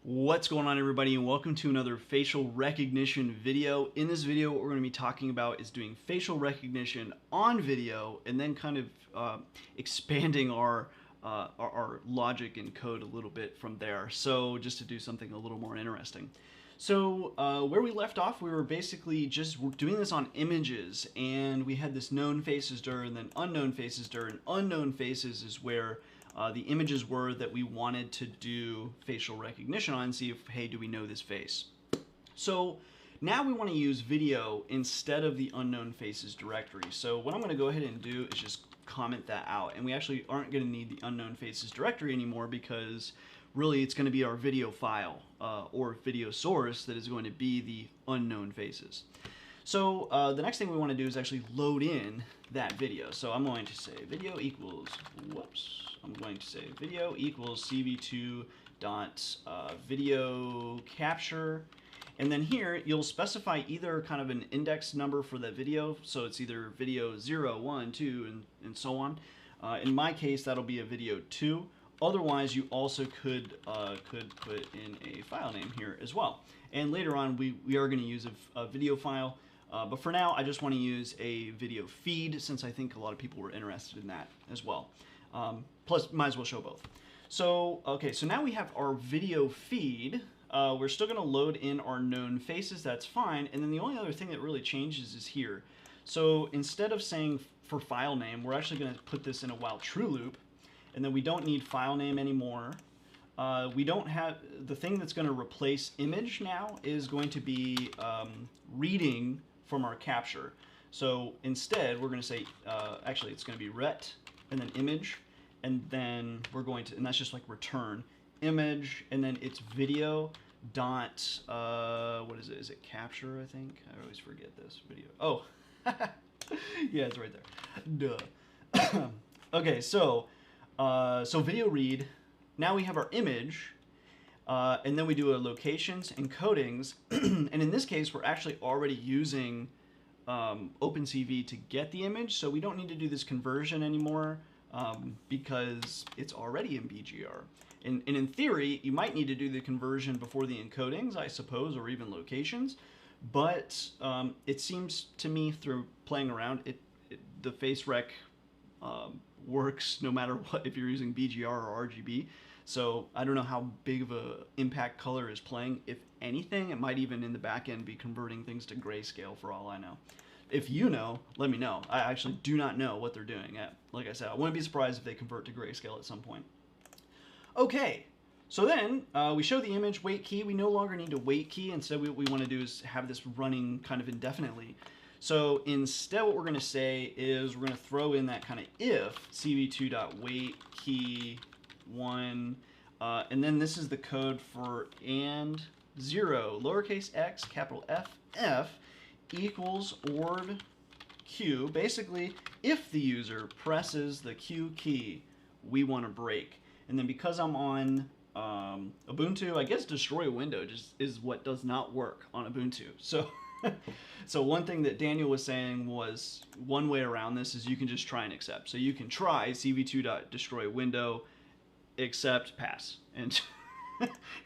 What's going on, everybody, and welcome to another facial recognition video. In this video, what we're going to be talking about is doing facial recognition on video and then kind of expanding our logic and code a little bit from there. So just to do something a little more interesting. So where we left off, we were basically just doing this on images, and we had this known faces dir and then unknown faces dir, and unknown faces is where the images were that we wanted to do facial recognition on and see if, hey, do we know this face? So now we want to use video instead of the unknown faces directory. So what I'm going to go ahead and do is just comment that out. And we actually aren't going to need the unknown faces directory anymore because really it's going to be our video file or video source that is going to be the unknown faces. So the next thing we want to do is actually load in that video. So I'm going to say video equals, I'm going to say video equals cv2 dot video capture. And then here you'll specify either kind of an index number for the video. So it's either video 0, 1, 2, and so on. In my case, that'll be a video 2. Otherwise, you also could put in a file name here as well. And later on, we are going to use a video file. But for now, I just want to use a video feed since I think a lot of people were interested in that as well. Plus, might as well show both. So, okay, so now we have our video feed. We're still going to load in our known faces. That's fine. And then the only other thing that really changes is here. So instead of saying for file name, we're actually going to put this in a while true loop. And then we don't need file name anymore. We don't have, the thing that's going to replace image now is going to be reading from our capture. So instead, we're going to say, actually, it's going to be ret and then image. And then we're going to, and that's just like return image. And then it's video dot, what is it? Is it capture, I think? I always forget this video. Oh, yeah, it's right there. Duh. Okay, so video read. Now we have our image, and then we do our locations and codings. And in this case, we're actually already using OpenCV to get the image, so we don't need to do this conversion anymore because it's already in BGR. And in theory, you might need to do the conversion before the encodings, I suppose, or even locations. But it seems to me, through playing around, the face rec works no matter what, if you're using BGR or RGB. So I don't know how big of a impact color is playing. If anything, it might even in the back end be converting things to grayscale for all I know. If you know, let me know. I actually do not know what they're doing. Like I said, I wouldn't be surprised if they convert to grayscale at some point. Okay, so then we show the image wait key. We no longer need a wait key. Instead, what we want to do is have this running kind of indefinitely. So instead, what we're going to say is we're going to throw in that kind of if cv2.wait key 1, and then this is the code for and 0 lowercase x capital F equals ord q. Basically, if the user presses the q key, we want to break. And then because I'm on Ubuntu, I guess destroy window just is what does not work on Ubuntu. So one thing that Daniel was saying was one way around this is you can just try and accept. So you can try cv2.destroy window, accept, pass, and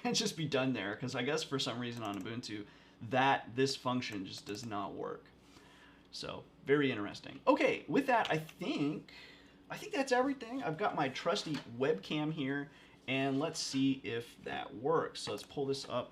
and just be done there. Because I guess for some reason on Ubuntu this function just does not work. So very interesting. Okay, with that, I think that's everything. I've got my trusty webcam here, and let's see if that works. So let's pull this up.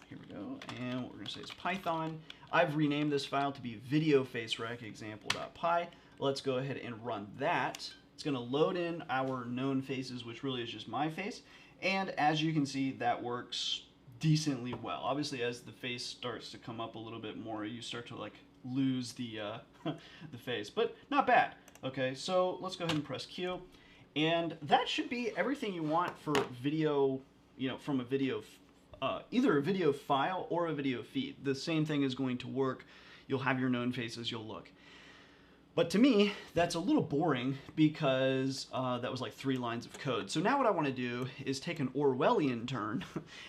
Here we go, and what we're going to say is Python. I've renamed this file to be videofacerec.example.py. Let's go ahead and run that. It's going to load in our known faces, which really is just my face. And as you can see, that works decently well. Obviously, as the face starts to come up a little bit more, you start to like lose the the face, but not bad. Okay, so let's go ahead and press Q, and that should be everything you want for video. From a video. Either a video file or a video feed. The same thing is going to work. You'll have your known faces, you'll look. But to me, that's a little boring because that was like 3 lines of code. So now what I want to do is take an Orwellian turn,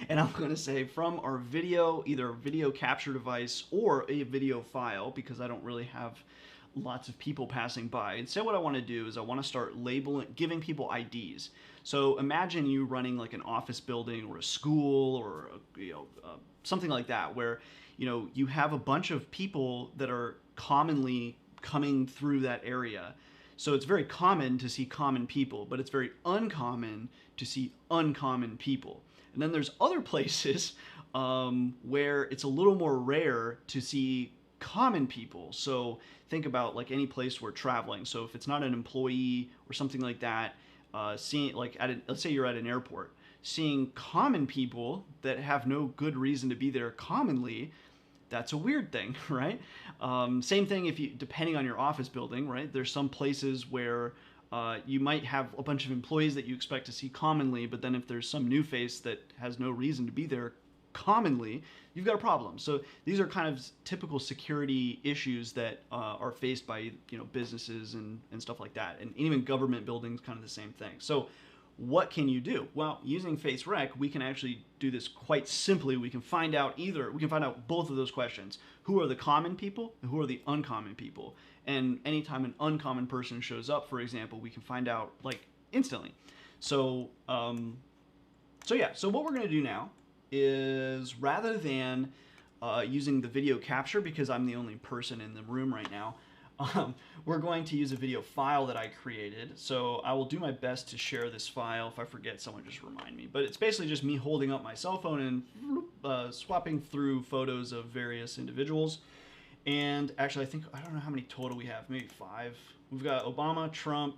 and I'm going to say from our video, either a video capture device or a video file, because I don't really have lots of people passing by. Instead, what I want to do is I want to start labeling, giving people IDs. So imagine you running like an office building or a school or something like that, where you have a bunch of people that are commonly coming through that area. So it's very common to see common people, but it's very uncommon to see uncommon people. And then there's other places where it's a little more rare to see common people. So think about like any place we're traveling. So if it's not an employee or something like that, seeing like let's say you're at an airport, seeing common people that have no good reason to be there commonly, that's a weird thing, right? Same thing if you, depending on your office building, right? There's some places where you might have a bunch of employees that you expect to see commonly, but then if there's some new face that has no reason to be there commonly, you've got a problem. So these are kind of typical security issues that are faced by businesses and stuff like that, and even government buildings, kind of the same thing. So what can you do? Well, using face rec, we can actually do this quite simply. We can find out both of those questions. Who are the common people and who are the uncommon people? And anytime an uncommon person shows up, for example, we can find out like instantly. So so what we're going to do now is, rather than using the video capture, because I'm the only person in the room right now, we're going to use a video file that I created. So I will do my best to share this file. If I forget, someone just remind me. But it's basically just me holding up my cell phone and swapping through photos of various individuals. And actually, I don't know how many total we have, maybe 5. We've got Obama, Trump,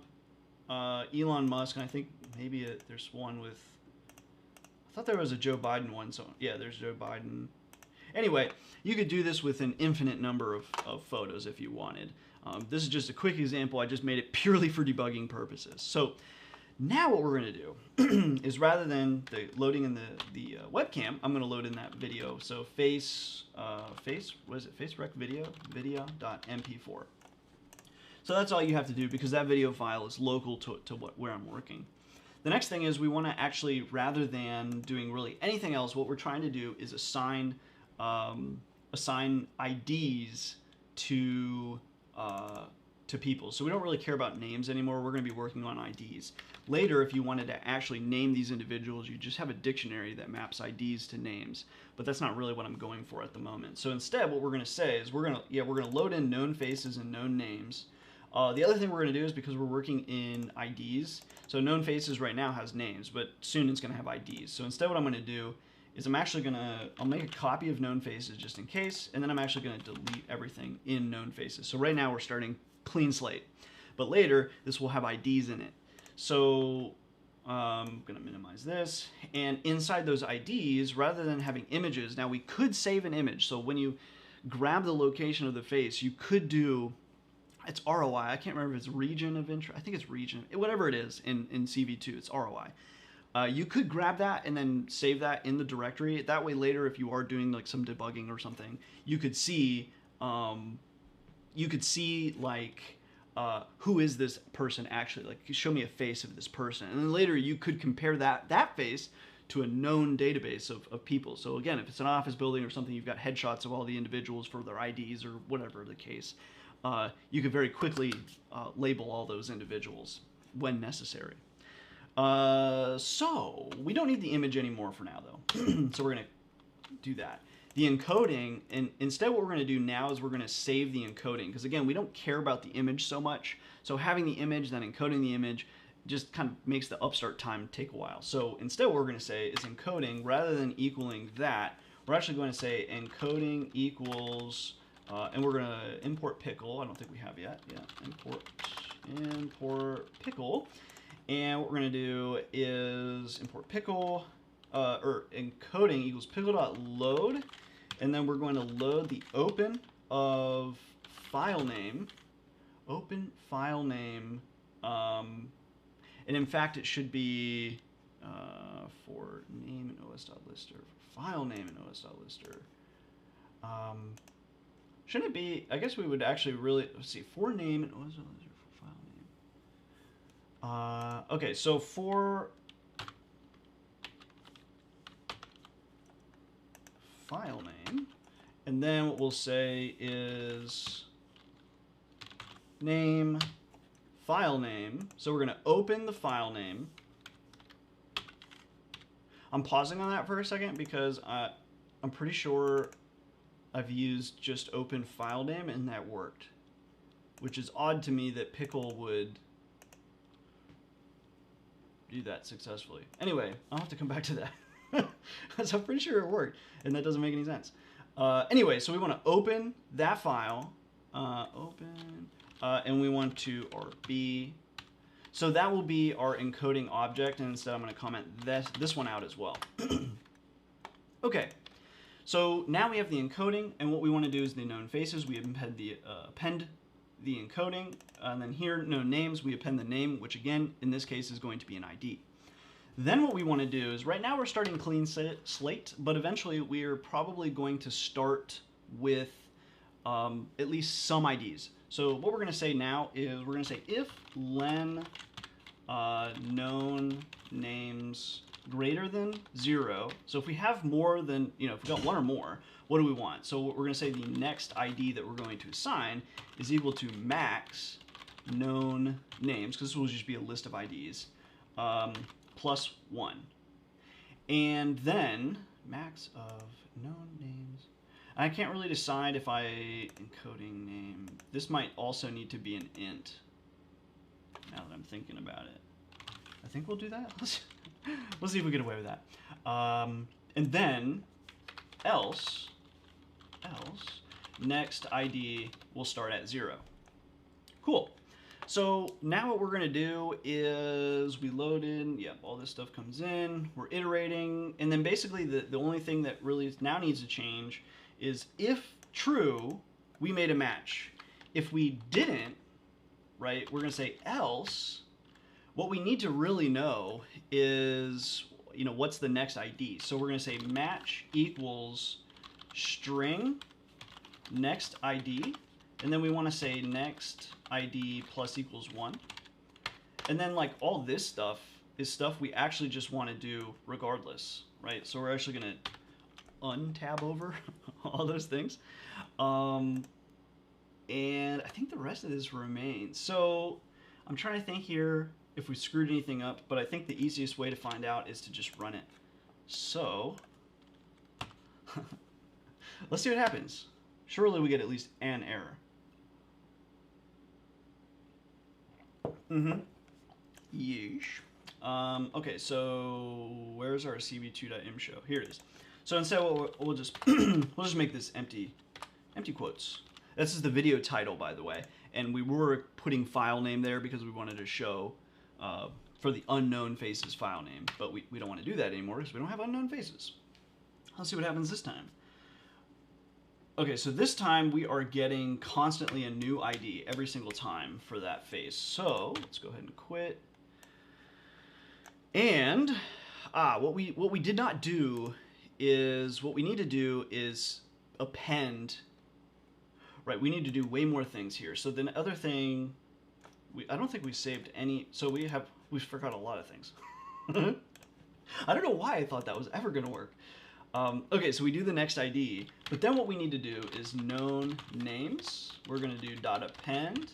Elon Musk, and I think maybe there's one with, I thought there was a Joe Biden one, so yeah, there's Joe Biden. Anyway, you could do this with an infinite number of photos if you wanted. This is just a quick example. I just made it purely for debugging purposes. So now what we're going to do is, rather than loading in the webcam, I'm going to load in that video. So what is it? Face rec video.mp4. So that's all you have to do, because that video file is local to where I'm working. The next thing is, we want to actually, rather than doing really anything else, what we're trying to do is assign IDs to people. So we don't really care about names anymore. We're going to be working on IDs. Later, if you wanted to actually name these individuals, you just have a dictionary that maps IDs to names. But that's not really what I'm going for at the moment. So instead, what we're going to say is we're going to load in known faces and known names. The other thing we're going to do is, because we're working in IDs, so known faces right now has names, but soon it's going to have IDs. So instead, what I'm going to do is I'll make a copy of known faces just in case, and then I'm actually going to delete everything in known faces. So right now we're starting clean slate, but later this will have IDs in it. So I'm going to minimize this, and inside those IDs, rather than having images, now we could save an image. So when you grab the location of the face, you could do, it's ROI. I can't remember if it's region of interest. I think it's region, whatever it is in CV2, it's ROI. You could grab that and then save that in the directory. That way later, if you are doing like some debugging or something, you could see like who is this person actually, like show me a face of this person. And then later you could compare that face to a known database of people. So again, if it's an office building or something, you've got headshots of all the individuals for their IDs or whatever the case. You could very quickly label all those individuals when necessary. So we don't need the image anymore for now, though. So we're going to do that. The encoding, and instead what we're going to do now is we're going to save the encoding, because again, we don't care about the image so much. So having the image, then encoding the image, just kind of makes the upstart time take a while. So instead what we're going to say is encoding, rather than equaling that, we're actually going to say encoding equals, and we're going to import pickle. I don't think we have yet. Yeah, import pickle. And what we're going to do is import pickle, or encoding equals pickle.load, and then we're going to load the open of file name, and in fact it should be for name in os.lister, for file name in os.lister. Shouldn't it be, I guess we would actually really, let's see, for name in os.lister for file name. Okay, so for file name, and then what we'll say is name, file name. So we're going to open the file name, I'm pausing on that for a second because I'm pretty sure I've used just open file name and that worked, which is odd to me that Pickle would do that successfully. Anyway, I'll have to come back to that. So I'm pretty sure it worked, and that doesn't make any sense. Anyway, so we want to open that file, and we want to RB. So that will be our encoding object, and instead I'm going to comment this one out as well. Okay, so now we have the encoding, and what we want to do is the known faces. We append the encoding, and then here, known names, we append the name, which again, in this case, is going to be an ID. Then what we want to do is, right now we're starting clean slate, but eventually we're probably going to start with at least some IDs. So what we're going to say now is we're going to say if len known names greater than 0. So if we have more than, if we got one or more, what do we want? So we're going to say the next ID that we're going to assign is equal to max known names, because this will just be a list of IDs, plus 1. And then max of known names. I can't really decide if encoding name. This might also need to be an int. Now that I'm thinking about it, I think we'll do that. Let's see if we get away with that. And then else next ID will start at 0. Cool. So now what we're going to do is we load in, all this stuff comes in, we're iterating, and then basically the only thing that really now needs to change is if true, we made a match. If we didn't, right, we're going to say else. What we need to really know is, what's the next ID. So we're going to say match equals string next ID, and then we want to say next ID plus equals 1. And then like all this stuff is stuff we actually just want to do regardless, right? So we're actually going to untab over all those things. And I think the rest of this remains. So I'm trying to think here if we screwed anything up, but I think the easiest way to find out is to just run it. So let's see what happens. Surely we get at least an error. Yeesh. Okay, so where's our cb2.im show? Here it is. So instead, we'll just we'll just make this empty quotes. This is the video title, by the way, and we were putting file name there because we wanted to show for the unknown faces file name, but we don't want to do that anymore because we don't have unknown faces. Let's see what happens this time. Okay, so this time we are getting constantly a new ID every single time for that face. So let's go ahead and quit. And what we did not do is, what we need to do is append. Right, we need to do way more things here. So the other thing, I don't think we saved any. So we forgot a lot of things. I don't know why I thought that was ever going to work. Okay, so we do the next ID, but then what we need to do is known names. We're going to do dot append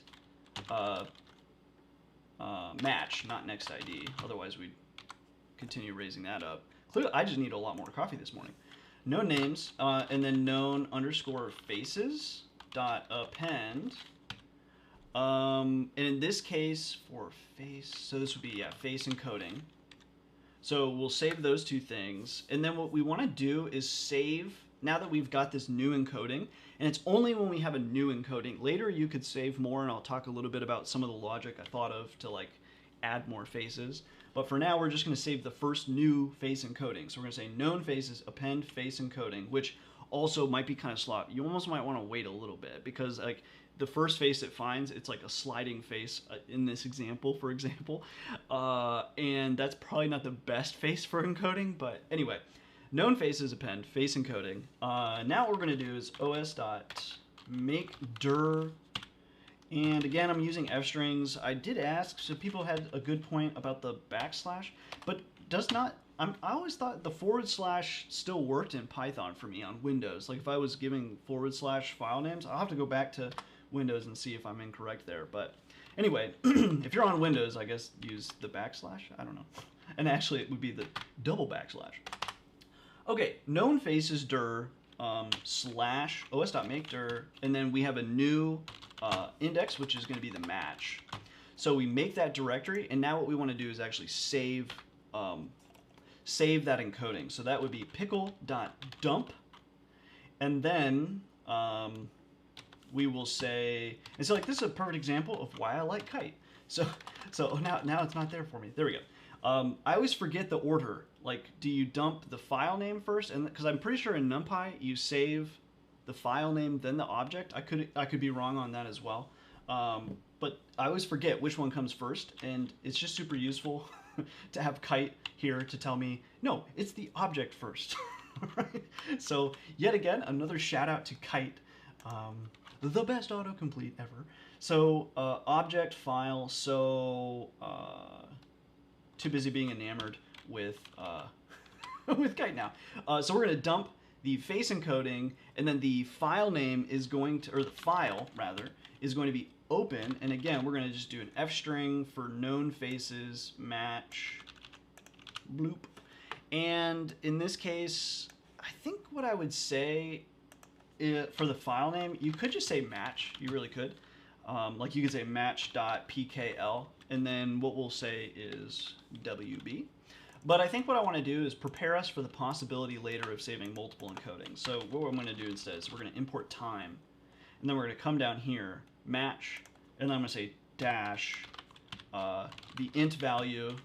match, not next ID. Otherwise, we'd continue raising that up. Clearly, I just need a lot more coffee this morning. Known names, and then known underscore faces dot append. And in this case, for face, so this would be face encoding. So we'll save those two things, and then what we want to do is save, now that we've got this new encoding, and it's only when we have a new encoding. Later you could save more, and I'll talk a little bit about some of the logic I thought of to like add more faces. But for now, we're just going to save the first new face encoding. So we're going to say known faces append face encoding, which also might be kind of sloppy. You almost might want to wait a little bit because like the first face it finds, it's like a sliding face in this example, for example. And that's probably not the best face for encoding, but anyway, known faces append face encoding. Now what we're going to do is os.makedir. And again, I'm using f-strings. I did ask, so people had a good point about the backslash, but does not, I always thought the / still worked in Python for me on Windows. Like if I was giving / file names, I'll have to go back to Windows and see if I'm incorrect there. But anyway, if you're on Windows, I guess use the backslash. I don't know. And actually it would be the double backslash. Okay, known faces dir slash os.make dir, and then we have a new index, which is going to be the match. So we make that directory, and now what we want to do is actually save that encoding. So that would be pickle.dump, and then we will say, and so like this is a perfect example of why I like kite. So now it's not there for me. There we go. I always forget the order. Like, do you dump the file name first? And because I'm pretty sure in NumPy you save the file name then the object. I could be wrong on that as well. But I always forget which one comes first, and it's just super useful to have kite here to tell me, no, it's the object first. Right? So yet again, another shout out to kite, the best autocomplete ever. So object file, so too busy being enamored with with kite now. So we're going to dump the face encoding, and then the file name is going to, or the file rather, is going to be open. And again, we're going to just do an F string for known faces match bloop. And in this case, I think what I would say for the file name, you could just say match. You really could. Like you could say match.pkl, and then what we'll say is WB. But I think what I want to do is prepare us for the possibility later of saving multiple encodings. So what I'm going to do instead is we're going to import time, and then we're going to come down here, match, and then I'm going to say dash the int value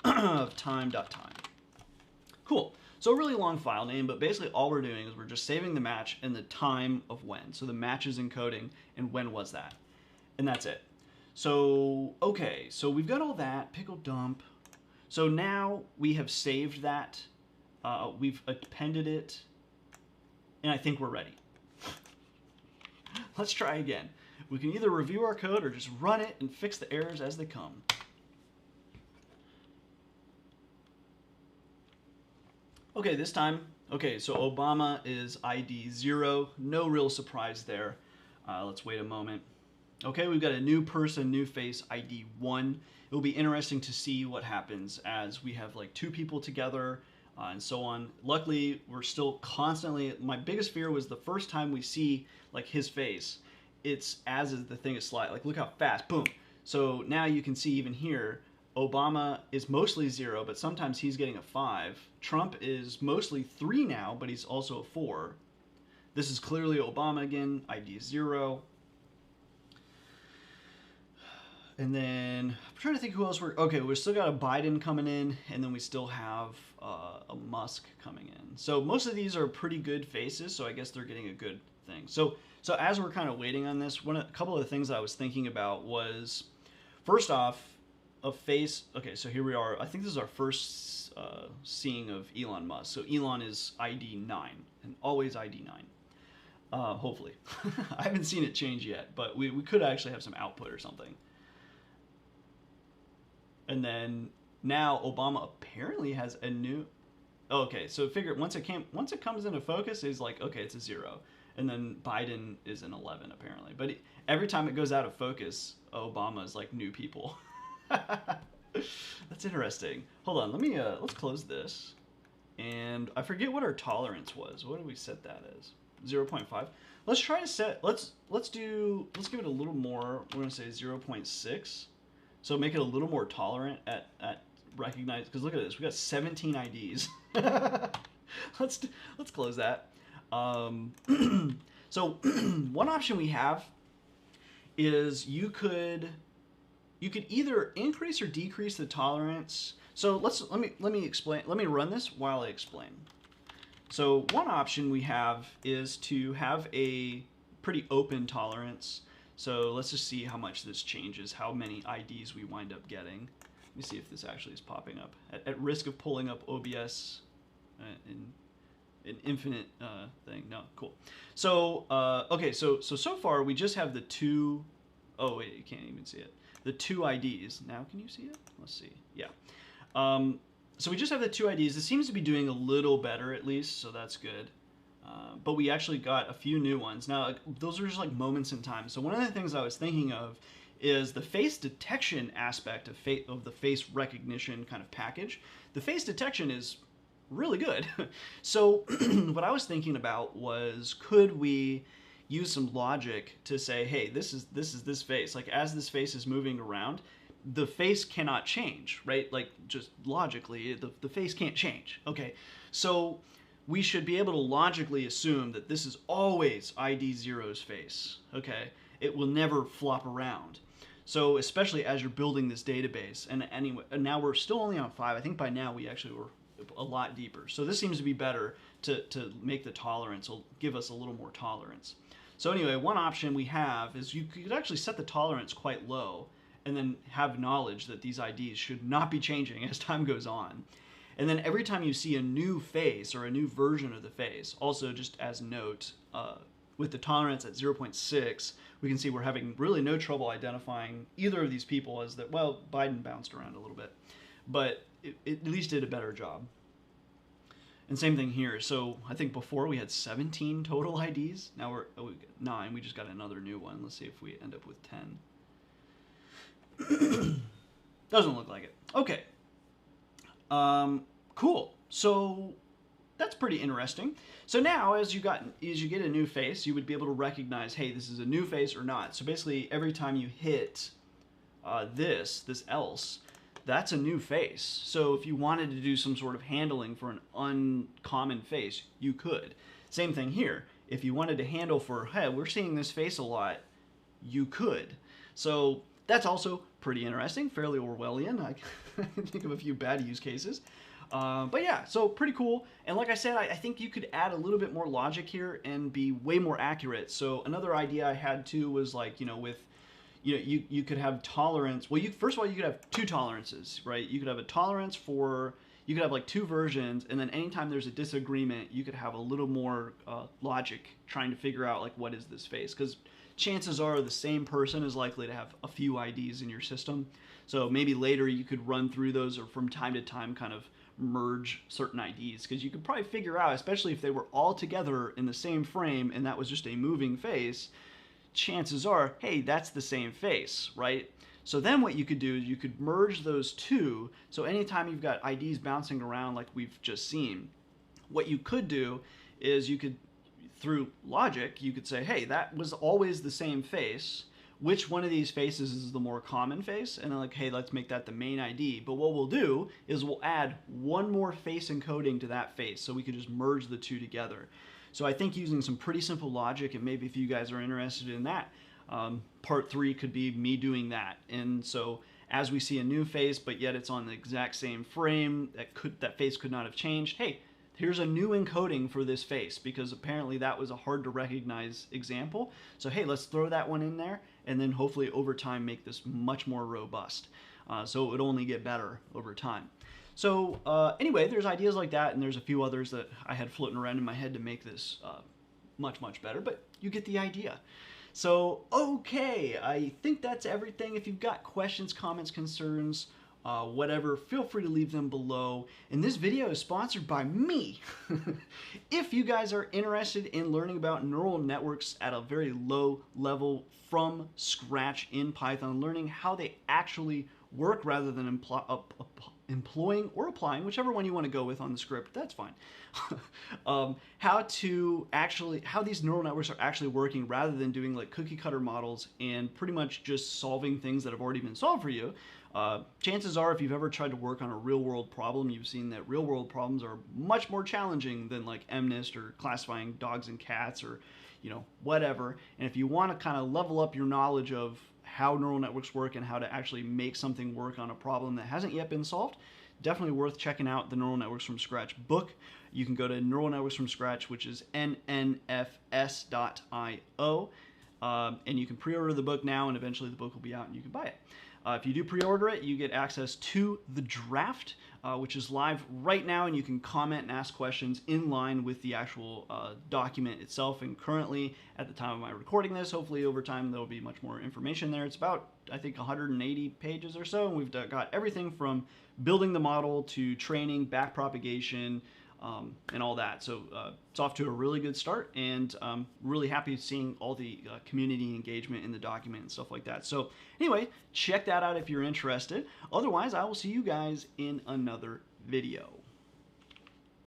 of time.time. Cool. So a really long file name, but basically all we're doing is we're just saving the match and the time of when. So the match is encoding and when was that. And that's it. So, okay, so we've got all that, pickle dump. So now we have saved that, we've appended it, and I think we're ready. Let's try again. We can either review our code or just run it and fix the errors as they come. Okay, this time, okay, so Obama is ID 0, no real surprise there. Let's wait a moment. Okay, we've got a new person, new face, ID 1. It will be interesting to see what happens as we have like two people together and so on. Luckily, we're still constantly, my biggest fear was the first time we see like his face, it's as the thing is slide, like look how fast, boom. So now you can see even here, Obama is mostly 0, but sometimes he's getting a 5. Trump is mostly 3 now, but he's also a 4. This is clearly Obama again, ID 0. And then I'm trying to think who else we've still got a Biden coming in, and then we still have a Musk coming in. So most of these are pretty good faces, so I guess they're getting a good thing. So as we're kind of waiting on this, a couple of the things I was thinking about was, first off, a face. Okay, so here we are. I think this is our first seeing of Elon Musk. So Elon is ID 9, and always ID 9. Hopefully. I haven't seen it change yet, but we could actually have some output or something. And then now Obama apparently has a new. Okay, so figure once it comes into focus, is like, okay, it's a 0, and then Biden is an 11 apparently. But every time it goes out of focus, Obama is like new people. That's interesting. Hold on, let's close this, and I forget what our tolerance was. What did we set that as? 0.5. Let's try to set. Let's give it a little more. We're gonna say 0.6. So make it a little more tolerant at recognize, because look at this, we got 17 IDs. Let's close that. So one option we have is you could either increase or decrease the tolerance. So let me explain. Let me run this while I explain. So one option we have is to have a pretty open tolerance. So let's just see how much this changes, how many IDs we wind up getting. Let me see if this actually is popping up. At risk of pulling up OBS in an infinite thing. No, cool. So, okay, so far we just have the two, oh wait, you can't even see it. The two IDs. Now can you see it? Let's see, yeah. So we just have the two IDs. It seems to be doing a little better at least, so that's good. But we actually got a few new ones. Now, those are just like moments in time. So one of the things I was thinking of is the face detection aspect of the face recognition kind of package. The face detection is really good. So what I was thinking about was, could we use some logic to say, hey, this is this face. Like, as this face is moving around, the face cannot change, right? Like, just logically, the face can't change. Okay, so we should be able to logically assume that this is always ID 0's face. Okay, it will never flop around. So especially as you're building this database, and anyway, and now we're still only on 5. I think by now we actually were a lot deeper. So this seems to be better to make the tolerance, will give us a little more tolerance. So anyway, one option we have is you could actually set the tolerance quite low and then have knowledge that these IDs should not be changing as time goes on. And then every time you see a new face or a new version of the face, also just as note, with the tolerance at 0.6, we can see we're having really no trouble identifying either of these people as that, well, Biden bounced around a little bit, but it at least did a better job. And same thing here. So I think before we had 17 total IDs. Now we got 9. We just got another new one. Let's see if we end up with 10. Doesn't look like it. Okay. Cool. So that's pretty interesting. So now as you get a new face, you would be able to recognize, hey, this is a new face or not. So basically every time you hit this else, that's a new face. So if you wanted to do some sort of handling for an uncommon face, you could. Same thing here. If you wanted to handle for, hey, we're seeing this face a lot, you could. So that's also pretty interesting, fairly Orwellian. I can think of a few bad use cases. But yeah, so pretty cool. And like I said, I think you could add a little bit more logic here and be way more accurate. So another idea I had too was, like, you could have tolerance. Well, first of all, you could have 2 tolerances, right? You could have a tolerance for, you could have like 2 versions, and then anytime there's a disagreement, you could have a little more logic trying to figure out, like, what is this face? Because chances are the same person is likely to have a few IDs in your system. So maybe later you could run through those, or from time to time kind of merge certain IDs, because you could probably figure out, especially if they were all together in the same frame and that was just a moving face, chances are, hey, that's the same face, right? So then what you could do is you could merge those 2. So anytime you've got IDs bouncing around like we've just seen, what you could do is you could, through logic, you could say, hey, that was always the same face. Which one of these faces is the more common face? And then, like, hey, let's make that the main ID. But what we'll do is we'll add one more face encoding to that face, so we could just merge the 2 together. So I think using some pretty simple logic, and maybe if you guys are interested in that, part 3 could be me doing that. And so as we see a new face, but yet it's on the exact same frame, that face could not have changed, hey, here's a new encoding for this face, because apparently that was a hard to recognize example. So hey, let's throw that one in there, and then hopefully over time make this much more robust. So it would only get better over time. So anyway, there's ideas like that, and there's a few others that I had floating around in my head to make this much better, but you get the idea. So, okay, I think that's everything. If you've got questions, comments, concerns, whatever, feel free to leave them below. And this video is sponsored by me. If you guys are interested in learning about neural networks at a very low level from scratch in Python, learning how they actually work rather than employing or applying, whichever one you want to go with on the script, that's fine. How these neural networks are actually working rather than doing like cookie cutter models and pretty much just solving things that have already been solved for you. Chances are, if you've ever tried to work on a real world problem, you've seen that real world problems are much more challenging than like MNIST or classifying dogs and cats or, whatever. And if you want to kind of level up your knowledge of how neural networks work and how to actually make something work on a problem that hasn't yet been solved, definitely worth checking out the Neural Networks from Scratch book. You can go to Neural Networks from Scratch, which is nnfs.io, and you can pre-order the book now, and eventually the book will be out and you can buy it. If you do pre-order it, you get access to the draft, which is live right now, and you can comment and ask questions in line with the actual document itself. And currently, at the time of my recording this, hopefully over time there will be much more information there. It's about, I think, 180 pages or so, and we've got everything from building the model to training, backpropagation, and all that. So it's off to a really good start, and really happy seeing all the community engagement in the document and stuff like that. So anyway, check that out if you're interested. Otherwise, I will see you guys in another video.